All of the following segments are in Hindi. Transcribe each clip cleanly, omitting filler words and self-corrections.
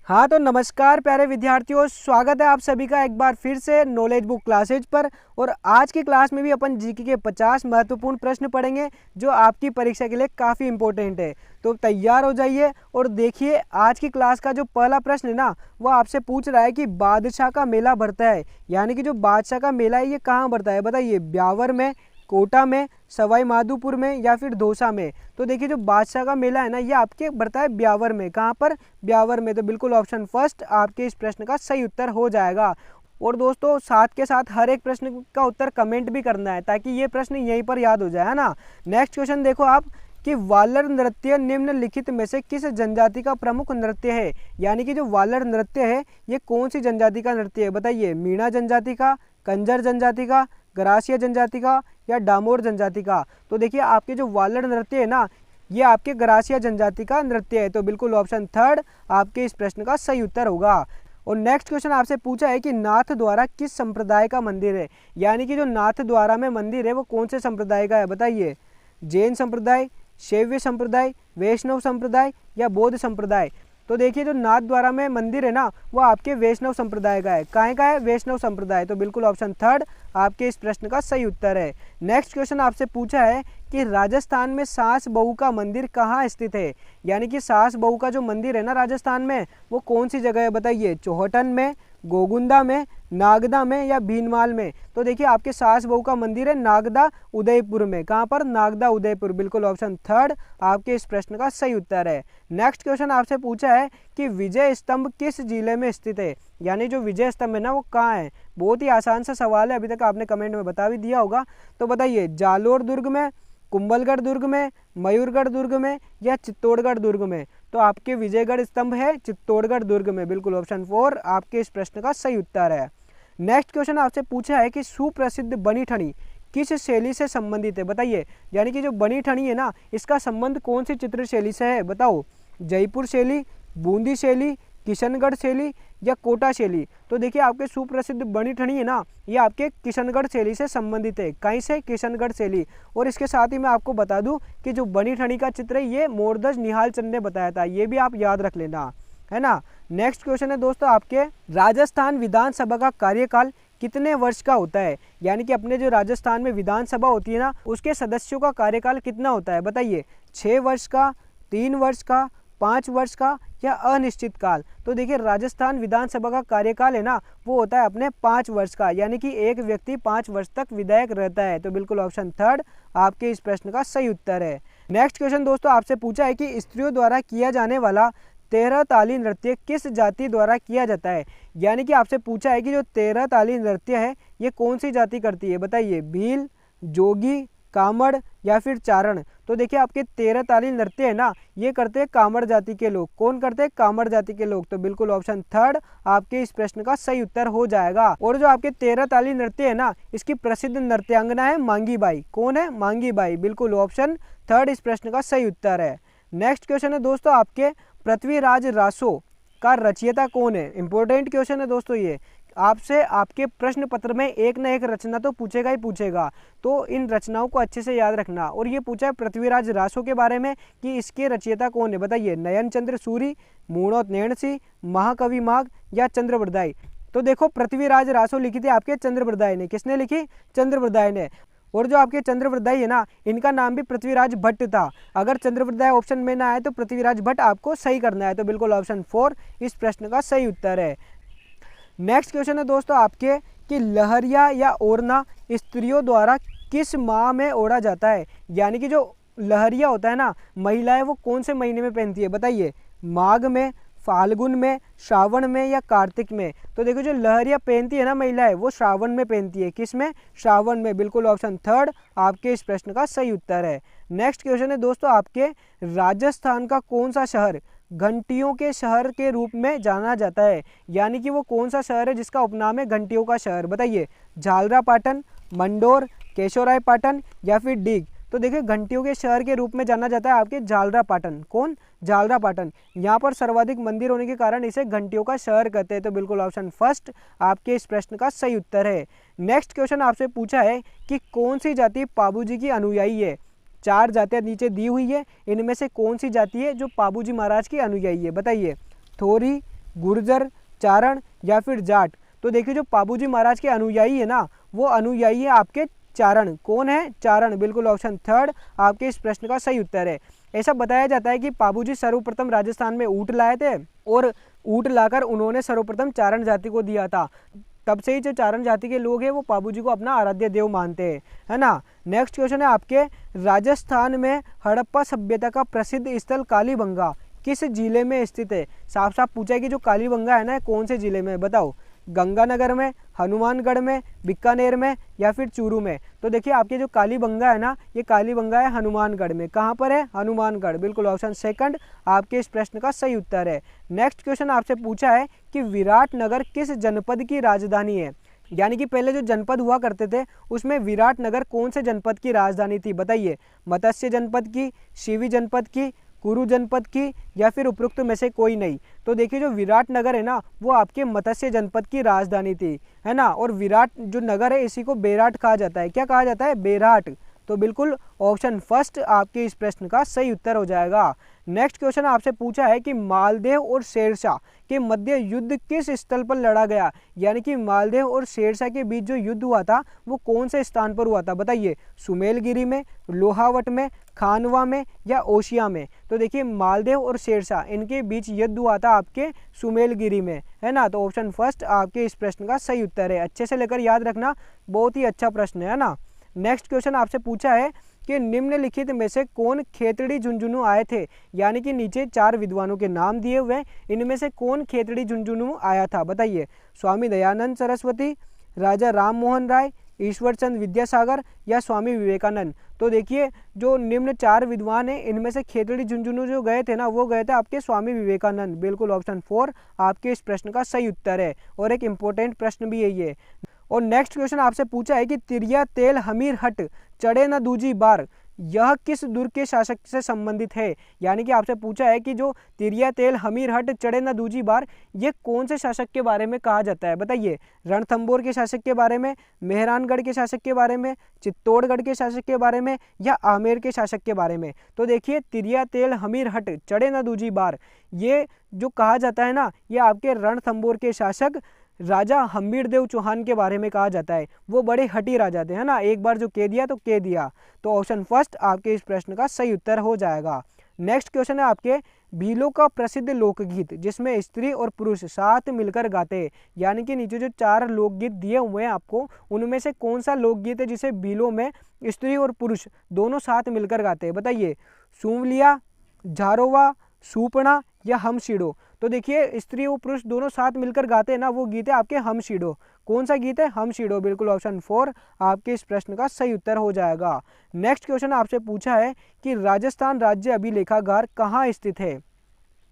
हाँ तो नमस्कार प्यारे विद्यार्थियों, स्वागत है आप सभी का एक बार फिर से नॉलेज बुक क्लासेज पर। और आज की क्लास में भी अपन जीके के 50 महत्वपूर्ण प्रश्न पढ़ेंगे जो आपकी परीक्षा के लिए काफ़ी इंपॉर्टेंट है। तो तैयार हो जाइए और देखिए आज की क्लास का जो पहला प्रश्न है ना, वो आपसे पूछ रहा है कि बादशाह का मेला भरता है, यानी कि जो बादशाह का मेला है ये कहाँ भरता है बताइए। ब्यावर में, कोटा में, सवाई माधोपुर में या फिर दौसा में। तो देखिए जो बादशाह का मेला है ना, ये आपके बढ़ता है ब्यावर में। कहाँ पर? ब्यावर में। तो बिल्कुल ऑप्शन फर्स्ट आपके इस प्रश्न का सही उत्तर हो जाएगा। और दोस्तों साथ के साथ हर एक प्रश्न का उत्तर कमेंट भी करना है ताकि ये प्रश्न यहीं पर याद हो जाए, है ना। नेक्स्ट क्वेश्चन देखो आप कि वालर नृत्य निम्नलिखित में से किस जनजाति का प्रमुख नृत्य है। यानी कि जो वालर नृत्य है ये कौन सी जनजाति का नृत्य है बताइए। मीणा जनजाति का, कंजर जनजाति का, गरासिया जनजाति का या डामोर जनजाति का। तो देखिए आपके जो वालर नृत्य है ना, ये आपके गरासिया जनजाति का नृत्य है। तो बिल्कुल ऑप्शन थर्ड आपके इस प्रश्न का सही उत्तर होगा। और नेक्स्ट क्वेश्चन आपसे पूछा है कि नाथ द्वारा किस संप्रदाय का मंदिर है। यानी कि जो नाथ द्वारा में मंदिर है वो कौन से संप्रदाय का है बताइए। जैन संप्रदाय, शैव संप्रदाय, वैष्णव संप्रदाय या बौद्ध संप्रदाय। तो देखिए जो नाथ द्वारा में मंदिर है ना, वो आपके वैष्णव संप्रदाय का है। काहे का है? वैष्णव संप्रदाय। तो बिल्कुल ऑप्शन थर्ड आपके इस प्रश्न का सही उत्तर है। नेक्स्ट क्वेश्चन आपसे पूछा है कि राजस्थान में सास बहू का मंदिर कहाँ स्थित है। यानी कि सास बहू का जो मंदिर है ना राजस्थान में, वो कौन सी जगह है बताइए। चौहटन में, गोगुंदा में, नागदा में या भीनमाल में। तो देखिए आपके सास बहू का मंदिर है नागदा उदयपुर में। कहाँ पर? नागदा उदयपुर। बिल्कुल ऑप्शन थर्ड आपके इस प्रश्न का सही उत्तर है। नेक्स्ट क्वेश्चन आपसे पूछा है कि विजय स्तंभ किस जिले में स्थित है। यानी जो विजय स्तंभ है ना, वो कहाँ है। बहुत ही आसान सा सवाल है, अभी तक आपने कमेंट में बता भी दिया होगा। तो बताइए जालोर दुर्ग में, कुंभलगढ़ दुर्ग में, मयूरगढ़ दुर्ग में या चित्तौड़गढ़ दुर्ग में। तो आपके विजयगढ़ स्तंभ है चित्तौड़गढ़ दुर्ग में। बिल्कुल ऑप्शन फोर आपके इस प्रश्न का सही उत्तर है। नेक्स्ट क्वेश्चन आपसे पूछा है कि सुप्रसिद्ध बनी ठनी किस शैली से संबंधित है बताइए। यानी कि जो बनी ठनी है ना, इसका संबंध कौन सी चित्र शैली से है बताओ। जयपुर शैली, बूंदी शैली, किशनगढ़ शैली या कोटा शैली। तो देखिए आपके सुप्रसिद्ध बनी ठनी है ना, ये आपके किशनगढ़ शैली से संबंधित है। कहीं से? किशनगढ़ शैली। और इसके साथ ही मैं आपको बता दूं कि जो बनी ठनी का चित्र है ये मोरध्वज निहाल चंद ने बताया था, ये भी आप याद रख लेना, है ना। नेक्स्ट क्वेश्चन है दोस्तों आपके राजस्थान विधानसभा का कार्यकाल कितने वर्ष का होता है। यानी कि अपने जो राजस्थान में विधानसभा होती है ना, उसके सदस्यों का कार्यकाल कितना होता है बताइए। 6 वर्ष का, 3 वर्ष का, 5 वर्ष का या अनिश्चित काल। तो देखिए राजस्थान विधानसभा का कार्यकाल है ना, वो होता है अपने 5 वर्ष का। यानी कि एक व्यक्ति 5 वर्ष तक विधायक रहता है। तो बिल्कुल ऑप्शन थर्ड आपके इस प्रश्न का सही उत्तर है। नेक्स्ट क्वेश्चन दोस्तों आपसे पूछा है कि स्त्रियों द्वारा किया जाने वाला 13 ताली नृत्य किस जाति द्वारा किया जाता है। यानी कि आपसे पूछा है कि जो 13 ताली नृत्य है ये कौन सी जाति करती है बताइए। भील, जोगी, कामड़ या फिर चारण। तो देखिए आपके 13 ताली नृत्य है ना, ये करते हैं कामड़ जाति के लोग। कौन करते हैं? कामड़ जाति के लोग। तो बिल्कुल ऑप्शन थर्ड आपके इस प्रश्न का सही उत्तर हो जाएगा। और जो आपके 13 ताली नृत्य है ना, इसकी प्रसिद्ध नृत्यांगना है मांगी बाई। कौन है? मांगी बाई। बिल्कुल ऑप्शन थर्ड इस प्रश्न का सही उत्तर है। नेक्स्ट क्वेश्चन है दोस्तों आपके पृथ्वीराज रासो का रचयिता कौन है। इंपॉर्टेंट क्वेश्चन है दोस्तों ये। आपसे आपके प्रश्न पत्र में एक न एक रचना तो पूछेगा ही पूछेगा, तो इन रचनाओं को अच्छे से याद रखना। और ये पूछा है पृथ्वीराज रासो के बारे में कि इसके रचयिता कौन है बताइए। नयन चंद्र सूरी, मूणोत नैणसी, महाकवि माघ या चंद्रवरदाई। तो देखो पृथ्वीराज रासो लिखी थी आपके चंद्रवरदाई ने। किसने लिखी? चंद्रवरदाई ने। और जो आपके चंद्रवरदाई है ना, इनका नाम भी पृथ्वीराज भट्ट था। अगर चंद्रवरदाई ऑप्शन में ना आए तो पृथ्वीराज भट्ट आपको सही करना है। तो बिल्कुल ऑप्शन फोर इस प्रश्न का सही उत्तर है। नेक्स्ट क्वेश्चन है दोस्तों आपके कि लहरिया या ओढ़ना स्त्रियों द्वारा किस माह में ओढ़ा जाता है। यानी कि जो लहरिया होता है ना, महिलाएं वो कौन से महीने में पहनती है बताइए। माघ में, फाल्गुन में, श्रावण में या कार्तिक में। तो देखो जो लहरिया पहनती है ना महिलाएं, वो श्रावण में पहनती है। किस में? श्रावण में। बिल्कुल ऑप्शन थर्ड आपके इस प्रश्न का सही उत्तर है। नेक्स्ट क्वेश्चन है दोस्तों आपके राजस्थान का कौन सा शहर घंटियों के शहर के रूप में जाना जाता है। यानी कि वो कौन सा शहर है जिसका उपनाम है घंटियों का शहर बताइए। झालरापाटन, मंडोर, केशोरायपाटन या फिर डीग। तो देखिए घंटियों के शहर के रूप में जाना जाता है आपके झालरापाटन। कौन? झालरापाटन। यहाँ पर सर्वाधिक मंदिर होने के कारण इसे घंटियों का शहर कहते हैं। तो बिल्कुल ऑप्शन फर्स्ट आपके इस प्रश्न का सही उत्तर है। नेक्स्ट क्वेश्चन आपसे पूछा है कि कौन सी जाति पाबूजी की अनुयायी है। 4 जातियाँ नीचे दी हुई है, इनमें से कौन सी जाति है जो पाबूजी महाराज की अनुयायी है बताइए। थोरी, गुर्जर, चारण या फिर जाट। तो देखिए जो पाबूजी महाराज के अनुयायी है ना, वो अनुयायी है आपके चारण। कौन है? चारण। बिल्कुल ऑप्शन थर्ड आपके इस प्रश्न का सही उत्तर है। ऐसा बताया जाता है कि पाबूजी सर्वप्रथम राजस्थान में ऊँट लाए थे और ऊँट लाकर उन्होंने सर्वप्रथम चारण जाति को दिया था। तब से ही जो चारण जाति के लोग हैं वो पाबूजी को अपना आराध्य देव मानते हैं, है ना। नेक्स्ट क्वेश्चन है आपके, राजस्थान में हड़प्पा सभ्यता का प्रसिद्ध स्थल कालीबंगा किस जिले में स्थित है? साफ साफ पूछा है कि जो कालीबंगा है ना, कौन से जिले में? बताओ। गंगानगर में, हनुमानगढ़ में, बीकानेर में या फिर चूरू में? तो देखिए आपके जो कालीबंगा है ना, ये कालीबंगा है हनुमानगढ़ में। कहाँ पर है? हनुमानगढ़। बिल्कुल ऑप्शन सेकंड आपके इस प्रश्न का सही उत्तर है। नेक्स्ट क्वेश्चन आपसे पूछा है कि विराटनगर किस जनपद की राजधानी है? यानी कि पहले जो जनपद हुआ करते थे उसमें विराटनगर कौन से जनपद की राजधानी थी? बताइए। मत्स्य जनपद की, शिवी जनपद की, कुरु जनपद की या फिर उपरोक्त में से कोई नहीं? तो देखिए जो विराटनगर है ना, वो आपके मत्स्य जनपद की राजधानी थी, है ना। और विराट जो नगर है इसी को बेराट कहा जाता है। क्या कहा जाता है? बेराट। तो बिल्कुल ऑप्शन फर्स्ट आपके इस प्रश्न का सही उत्तर हो जाएगा। नेक्स्ट क्वेश्चन आपसे पूछा है कि मालदेव और शेरशाह के मध्य युद्ध किस स्थल पर लड़ा गया? यानी कि मालदेव और शेरशाह के बीच जो युद्ध हुआ था वो कौन से स्थान पर हुआ था? बताइए। सुमेलगिरी में, लोहावट में, खानवा में या ओशिया में? तो देखिए मालदेव और शेरशाह इनके बीच युद्ध हुआ था आपके सुमेलगिरी में, है ना। तो ऑप्शन फर्स्ट आपके इस प्रश्न का सही उत्तर है। अच्छे से लेकर याद रखना, बहुत ही अच्छा प्रश्न है ना। नेक्स्ट क्वेश्चन आपसे पूछा है कि निम्नलिखित में से कौन खेतड़ी झुंझुनू आए थे? यानी कि नीचे 4 विद्वानों के नाम दिए हुए, इनमें से कौन खेतड़ी झुंझुनू आया था? बताइए। स्वामी दयानंद सरस्वती, राजा राम मोहन राय, ईश्वरचंद विद्यासागर या स्वामी विवेकानंद? तो देखिए जो निम्न 4 विद्वान हैं इनमें से खेतड़ी झुंझुनू जो गए थे ना, वो गए थे आपके स्वामी विवेकानंद। बिल्कुल ऑप्शन 4 आपके इस प्रश्न का सही उत्तर है और एक इम्पोर्टेंट प्रश्न भी यही है। और नेक्स्ट क्वेश्चन आपसे पूछा है कि तिरिया तेल हमीर हट चढ़े न दूजी बार, यह किस दुर्ग के शासक से संबंधित है? यानी कि आपसे पूछा है कि जो तिरिया तेल हमीर हट चढ़े न दूजी बार, ये कौन से शासक के बारे में कहा जाता है? बताइए। रणथंबोर के शासक के बारे में, मेहरानगढ़ के शासक के बारे में, चित्तौड़गढ़ के शासक के बारे में या आमेर के शासक के बारे में? तो देखिए तिरिया तेल हमीर हट चढ़े न दूजी बार, ये जो कहा जाता है ना, ये आपके रणथंबोर के शासक राजा हम्मीरदेव चौहान के बारे में कहा जाता है। वो बड़े हठी राजा थे, है ना। एक बार जो कह दिया तो कह दिया। तो ऑप्शन फर्स्ट आपके इस प्रश्न का सही उत्तर हो जाएगा। नेक्स्ट क्वेश्चन है आपके, भीलों का प्रसिद्ध लोकगीत जिसमें स्त्री और पुरुष साथ मिलकर गाते हैं। यानी कि नीचे जो 4 लोकगीत दिए हुए हैं आपको, उनमें से कौन सा लोकगीत है जिसे भीलों में स्त्री और पुरुष दोनों साथ मिलकर गाते हैं? बताइए। सूवलिया, झारोवा, सूपना या हमशीड़ो? तो देखिए स्त्री और पुरुष दोनों साथ मिलकर गाते हैं ना, वो गीत है आपके हमशीड़ो। कौन सा गीत है? हमशीड़ो। बिल्कुल ऑप्शन 4 आपके इस प्रश्न का सही उत्तर हो जाएगा। नेक्स्ट क्वेश्चन आपसे पूछा है कि राजस्थान राज्य अभिलेखागार कहाँ स्थित है?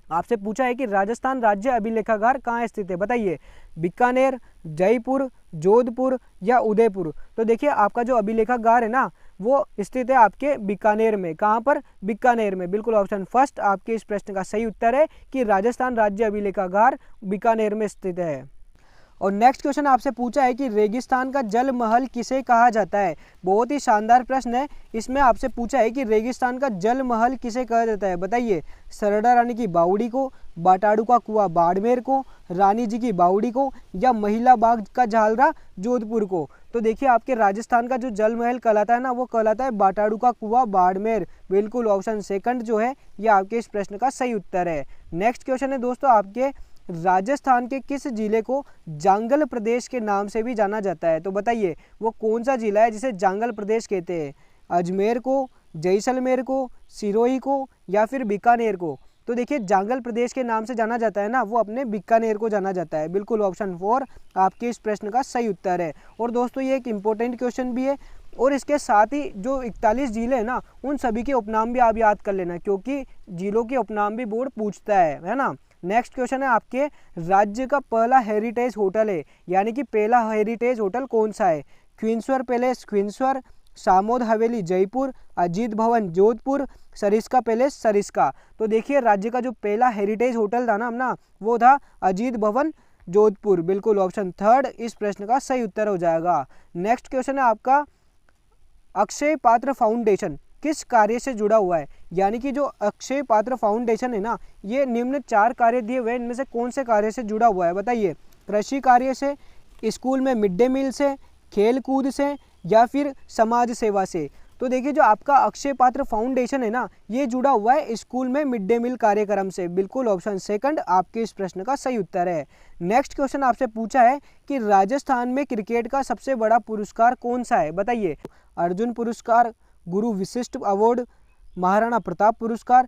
आपसे पूछा है कि राजस्थान राज्य अभिलेखागार कहाँ स्थित है? बताइए। बीकानेर, जयपुर, जोधपुर या उदयपुर? तो देखिए आपका जो अभिलेखागार है ना, वो स्थित है आपके बीकानेर में। कहाँ पर? बीकानेर में। बिल्कुल ऑप्शन फर्स्ट आपके इस प्रश्न का सही उत्तर है कि राजस्थान राज्य अभिलेखागार बीकानेर में स्थित है। और नेक्स्ट क्वेश्चन आपसे पूछा है कि रेगिस्तान का जल महल किसे कहा जाता है? बहुत ही शानदार प्रश्न है। इसमें आपसे पूछा है कि रेगिस्तान का जल महल किसे कहा जाता है? बताइए। सरदा रानी की बावड़ी को, बाटाड़ू का कुआं बाड़मेर को, रानी जी की बावड़ी को या महिला बाग का झालरा जोधपुर को? तो देखिए आपके राजस्थान का जो जल महल कहलाता है ना, वो कहलाता है बाटाड़ू का कुआं बाड़मेर। बिल्कुल ऑप्शन सेकंड जो है ये आपके इस प्रश्न का सही उत्तर है। नेक्स्ट क्वेश्चन है दोस्तों आपके, राजस्थान के किस जिले को जांगल प्रदेश के नाम से भी जाना जाता है? तो बताइए वो कौन सा जिला है जिसे जांगल प्रदेश कहते हैं? अजमेर को, जैसलमेर को, सिरोही को या फिर बीकानेर को? तो देखिए जांगल प्रदेश के नाम से जाना जाता है ना, वो अपने बीकानेर को जाना जाता है। बिल्कुल ऑप्शन 4 आपके इस प्रश्न का सही उत्तर है। और दोस्तों ये एक इम्पोर्टेंट क्वेश्चन भी है और इसके साथ ही जो 41 जिले हैं ना, उन सभी के उपनाम भी आप याद कर लेना, क्योंकि जिलों के उपनाम भी बोर्ड पूछता है ना। नेक्स्ट क्वेश्चन है आपके, राज्य का पहला हेरिटेज होटल है, यानी कि पहला हेरिटेज होटल कौन सा है? क्वींसर पैलेस क्वींसर, सामोद हवेली जयपुर, अजीत भवन जोधपुर, सरिस्का पैलेस सरिस्का? तो देखिए राज्य का जो पहला हेरिटेज होटल था ना वो था अजीत भवन जोधपुर। बिल्कुल ऑप्शन 3 इस प्रश्न का सही उत्तर हो जाएगा। नेक्स्ट क्वेश्चन है आपका, अक्षय पात्र फाउंडेशन किस कार्य से जुड़ा हुआ है? यानी कि जो अक्षय पात्र फाउंडेशन है ना, ये निम्न 4 कार्य दिए हुए, इनमें से कौन से कार्य से जुड़ा हुआ है बताइए? कृषि कार्य से, स्कूल में मिड डे मील से, खेल कूद से, या फिर समाज सेवा से। तो देखिए जो आपका अक्षय पात्र फाउंडेशन है ना, ये जुड़ा हुआ है स्कूल में मिड डे मील कार्यक्रम से। बिल्कुल ऑप्शन सेकंड आपके इस प्रश्न का सही उत्तर है। नेक्स्ट क्वेश्चन आपसे पूछा है कि राजस्थान में क्रिकेट का सबसे बड़ा पुरस्कार कौन सा है बताइए? अर्जुन पुरस्कार, गुरु विशिष्ट अवार्ड, महाराणा प्रताप पुरस्कार,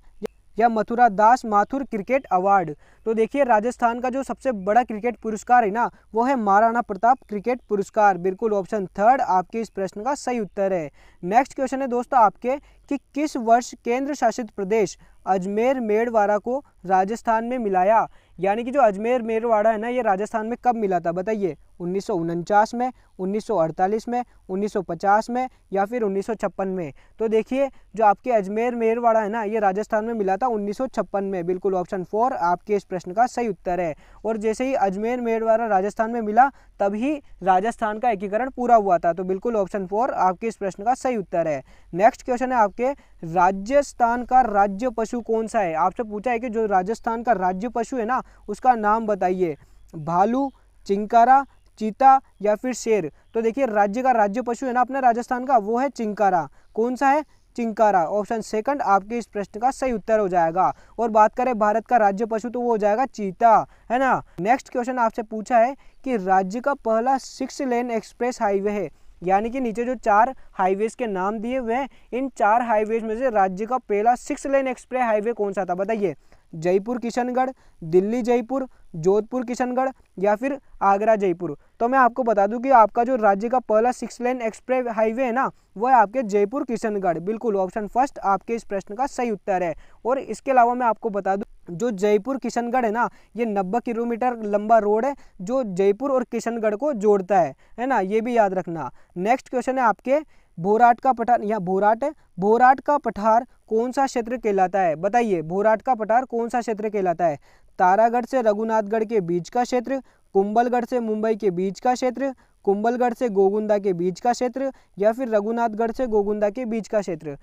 या मथुरा दास माथुर क्रिकेट अवार्ड। तो देखिए राजस्थान का जो सबसे बड़ा क्रिकेट पुरस्कार है ना, वो है महाराणा प्रताप क्रिकेट पुरस्कार। बिल्कुल ऑप्शन थर्ड आपके इस प्रश्न का सही उत्तर है। नेक्स्ट क्वेश्चन है दोस्तों आपके कि किस वर्ष केंद्र शासित प्रदेश अजमेर मेड़वाड़ा को राजस्थान में मिलाया? यानी कि जो अजमेर मेड़वाड़ा है ना, ये राजस्थान में कब मिला था बताइए? 1949 में, 1948 में, 1950 में, या फिर 1956 में? तो देखिए जो आपके अजमेर मेड़वाड़ा है ना, ये राजस्थान में मिला था 1956 में। बिल्कुल ऑप्शन 4 आपके इस प्रश्न का सही उत्तर है। और जैसे ही अजमेर मेड़वाड़ा राजस्थान में मिला, तभी राजस्थान का एकीकरण पूरा हुआ था। तो बिल्कुल ऑप्शन 4 आपके इस प्रश्न का सही उत्तर है। नेक्स्ट क्वेश्चन है आपके राजस्थान का राज्य पशु कौन सा है? आपसे पूछा है कि जो राजस्थान का राज्य पशु है ना, उसका नाम बताइए। भालू, चिंकारा, चीता, या फिर शेर? तो देखिए राज्य का राज्य पशु है ना अपने राजस्थान का, वो है चिंकारा। कौन सा है? चिंकारा। ऑप्शन सेकंड आपके इस प्रश्न का सही उत्तर हो जाएगा। और बात करें भारत का राज्य पशु, तो वो हो जाएगा चीता, है ना। नेक्स्ट क्वेश्चन आपसे पूछा है कि राज्य का पहला 6 लेन एक्सप्रेस हाईवे है। यानी कि नीचे जो 4 हाईवेज के नाम दिए हुए हैं, इन 4 हाईवेज में से राज्य का पहला 6 लेन एक्सप्रेस हाईवे कौन सा था बताइए? जयपुर किशनगढ़, दिल्ली जयपुर, जोधपुर किशनगढ़, या फिर आगरा जयपुर? तो मैं आपको बता दूं कि आपका जो राज्य का पहला 6 लेन एक्सप्रेस हाईवे है ना, वो है आपके जयपुर किशनगढ़। बिल्कुल ऑप्शन फर्स्ट आपके इस प्रश्न का सही उत्तर है। और इसके अलावा मैं आपको बता दूं, जो जयपुर किशनगढ़ है ना, ये 90 किलोमीटर लंबा रोड है जो जयपुर और किशनगढ़ को जोड़ता है ना, ये भी याद रखना। नेक्स्ट क्वेश्चन है आपके भोराट का पठार, या भोराट है, भोराट का पठार कौन सा क्षेत्र कहलाता है बताइए? भोराट का पठार कौन सा क्षेत्र कहलाता है? तारागढ़ से रघुनाथगढ़ के बीच का क्षेत्र, कुंभलगढ़ से मुंबई के बीच का क्षेत्र, कुंभलगढ़ से गोगुंदा के बीच का क्षेत्र, या फिर रघुनाथगढ़ से गोगुंदा के बीच का क्षेत्र?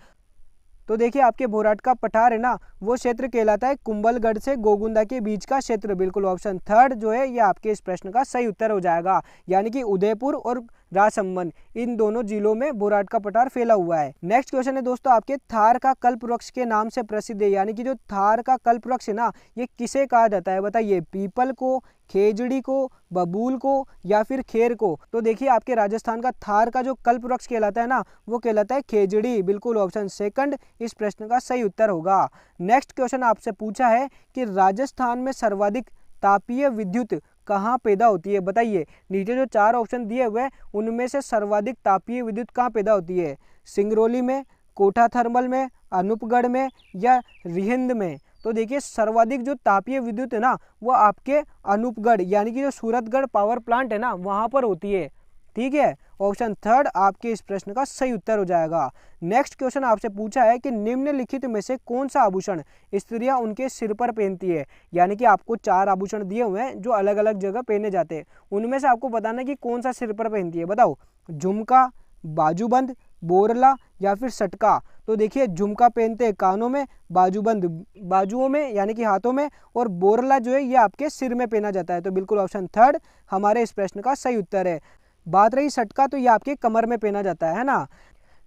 तो देखिए आपके भोराट का पठार है ना, वो क्षेत्र कहलाता है कुंभलगढ़ से गोगुंदा के बीच का क्षेत्र। बिल्कुल ऑप्शन थर्ड जो है ये आपके इस प्रश्न का सही उत्तर हो जाएगा। यानी कि उदयपुर और राजसमंद, इन दोनों जिलों में भोराट का पठार फैला हुआ है। नेक्स्ट क्वेश्चन है दोस्तों आपके थार का कल्प वृक्ष के नाम से प्रसिद्ध है। यानी कि जो थार का कल्प वृक्ष है ना, ये किसे कहा जाता है बताइए? पीपल को, खेजड़ी को, बबूल को, या फिर खेर को? तो देखिए आपके राजस्थान का थार का जो कल्प वृक्ष कहलाता है ना, वो कहलाता है खेजड़ी। बिल्कुल ऑप्शन सेकंड इस प्रश्न का सही उत्तर होगा। नेक्स्ट क्वेश्चन आपसे पूछा है कि राजस्थान में सर्वाधिक तापीय विद्युत कहाँ पैदा होती है बताइए? नीचे जो 4 ऑप्शन दिए हुए हैं, उनमें से सर्वाधिक तापीय विद्युत कहाँ पैदा होती है? सिंगरौली में, कोटा थर्मल में, अनूपगढ़ में, या रिहिंद में? तो देखिए सर्वाधिक जो तापीय विद्युत है ना, वो आपके अनूपगढ़ यानी कि जो सूरतगढ़ पावर प्लांट है ना, वहाँ पर होती है। ठीक है, ऑप्शन थर्ड आपके इस प्रश्न का सही उत्तर हो जाएगा। नेक्स्ट क्वेश्चन आपसे पूछा है कि निम्नलिखित में से कौन सा आभूषण स्त्रियां उनके सिर पर पहनती है? यानी कि आपको 4 आभूषण दिए हुए हैं जो अलग अलग जगह पहने जाते हैं, उनमें से आपको बताना है कि कौन सा सिर पर पहनती है। बताओ, झुमका, बाजूबंद, बोरला, या फिर सटका? तो देखिए झुमका पहनते हैं कानों में, बाजूबंद बाजुओं में यानी कि हाथों में, और बोरला जो है ये आपके सिर में पहना जाता है। तो बिल्कुल ऑप्शन थर्ड हमारे इस प्रश्न का सही उत्तर है। बात रही सटका, तो ये आपके कमर में पहना जाता है ना।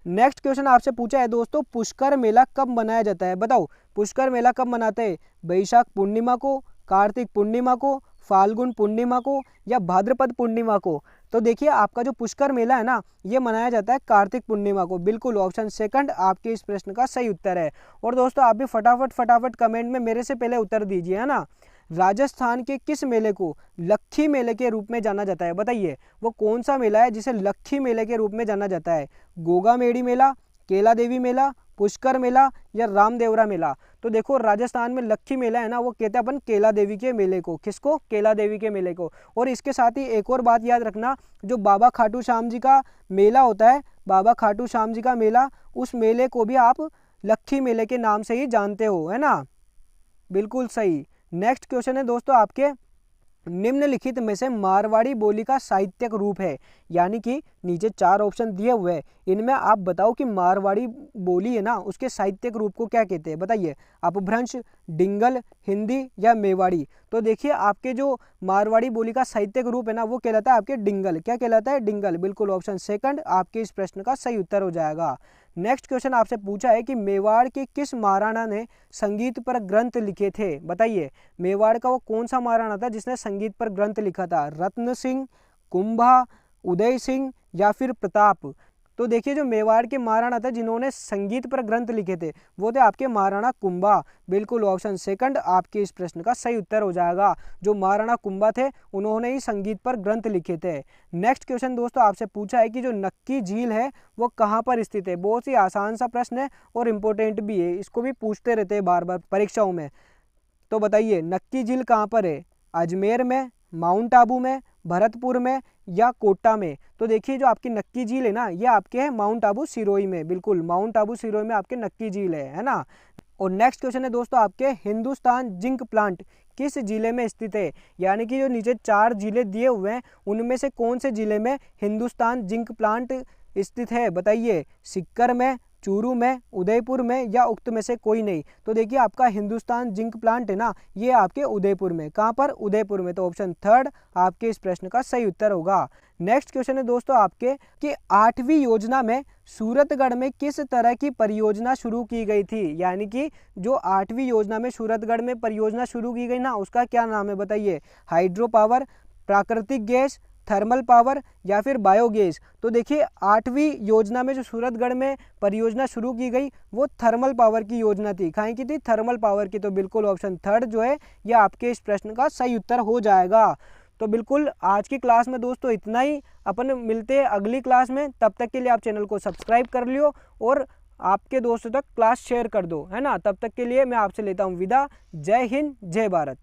नेक्स्ट क्वेश्चन आपसे पूछा है दोस्तों, पुष्कर मेला कब मनाया जाता है? बताओ, पुष्कर मेला कब मनाते हैं? बैशाख पूर्णिमा को, कार्तिक पूर्णिमा को, फाल्गुन पूर्णिमा को, या भाद्रपद पूर्णिमा को? तो देखिए आपका जो पुष्कर मेला है ना, ये मनाया जाता है कार्तिक पूर्णिमा को। बिल्कुल ऑप्शन सेकंड आपके इस प्रश्न का सही उत्तर है। और दोस्तों आप भी फटाफट कमेंट में मेरे से पहले उत्तर दीजिए, है ना। राजस्थान के किस मेले को लक्खी मेले के रूप में जाना जाता है? बताइए, वो कौन सा मेला है जिसे लक्खी मेले के रूप में जाना जाता है? गोगा मेड़ी मेला, केला देवी मेला, पुष्कर मेला, या रामदेवरा मेला? तो देखो राजस्थान में लक्खी मेला है ना, वो कहते हैं अपन केला देवी के मेले को। किसको? केला देवी के मेले को। और इसके साथ ही एक और बात याद रखना, जो बाबा खाटू श्याम जी का मेला होता है, बाबा खाटू श्याम जी का मेला, उस मेले को भी आप लक्खी मेले के नाम से ही जानते हो, है ना। बिल्कुल सही। नेक्स्ट क्वेश्चन है दोस्तों आपके निम्नलिखित में से मारवाड़ी बोली का साहित्यिक रूप है, यानी कि नीचे 4 ऑप्शन दिए हुए हैं, इनमें आप बताओ कि मारवाड़ी बोली है ना उसके साहित्यिक रूप को क्या कहते हैं, बताइए। अपभ्रंश, डिंगल, हिंदी या मेवाड़ी। तो देखिए आपके जो मारवाड़ी बोली का साहित्यिक रूप है ना वो कहलाता है आपके डिंगल। क्या कहलाता है? डिंगल। बिल्कुल ऑप्शन सेकंड आपके इस प्रश्न का सही उत्तर हो जाएगा। नेक्स्ट क्वेश्चन आपसे पूछा है कि मेवाड़ के किस महाराणा ने संगीत पर ग्रंथ लिखे थे, बताइए। मेवाड़ का वो कौन सा महाराणा था जिसने संगीत पर ग्रंथ लिखा था? रत्न सिंह, कुंभा, उदय सिंह या फिर प्रताप। तो देखिए जो मेवाड़ के महाराणा थे जिन्होंने संगीत पर ग्रंथ लिखे थे वो थे आपके महाराणा कुंभा। बिल्कुल ऑप्शन सेकंड आपके इस प्रश्न का सही उत्तर हो जाएगा। जो महाराणा कुंभा थे उन्होंने ही संगीत पर ग्रंथ लिखे थे। नेक्स्ट क्वेश्चन दोस्तों आपसे पूछा है कि जो नक्की झील है वो कहाँ पर स्थित है। बहुत ही आसान सा प्रश्न है और इम्पोर्टेंट भी है, इसको भी पूछते रहते हैं बार बार परीक्षाओं में। तो बताइए नक्की झील कहाँ पर है? अजमेर में, माउंट आबू में, भरतपुर में या कोटा में। तो देखिए जो आपकी नक्की झील है ना ये आपके है माउंट आबू सिरोही में। बिल्कुल माउंट आबू सिरोही में आपके नक्की झील है ना। और नेक्स्ट क्वेश्चन है दोस्तों आपके हिंदुस्तान जिंक प्लांट किस जिले में स्थित है, यानी कि जो नीचे 4 जिले दिए हुए हैं उनमें से कौन से जिले में हिंदुस्तान जिंक प्लांट स्थित है, बताइए। सिक्कर में, चूरू में, उदयपुर में या उक्त में से कोई नहीं। तो देखिए आपका हिंदुस्तान जिंक प्लांट है ना ये आपके उदयपुर में। कहाँ पर? उदयपुर में। तो ऑप्शन थर्ड आपके इस प्रश्न का सही उत्तर होगा। नेक्स्ट क्वेश्चन है दोस्तों आपके कि 8वीं योजना में सूरतगढ़ में किस तरह की परियोजना शुरू की गई थी, यानी कि जो 8वीं योजना में सूरतगढ़ में परियोजना शुरू की गई ना उसका क्या नाम है, बताइए। हाइड्रो पावर, प्राकृतिक गैस, थर्मल पावर या फिर बायोगैस। तो देखिए 8वीं योजना में जो सूरतगढ़ में परियोजना शुरू की गई वो थर्मल पावर की योजना थी। कहाँ की थी? थर्मल पावर की। तो बिल्कुल ऑप्शन थर्ड जो है यह आपके इस प्रश्न का सही उत्तर हो जाएगा। तो बिल्कुल आज की क्लास में दोस्तों इतना ही। अपन मिलते हैं अगली क्लास में, तब तक के लिए आप चैनल को सब्सक्राइब कर लियो और आपके दोस्तों तक क्लास शेयर कर दो, है ना। तब तक के लिए मैं आपसे लेता हूँ विदा। जय हिंद, जय भारत।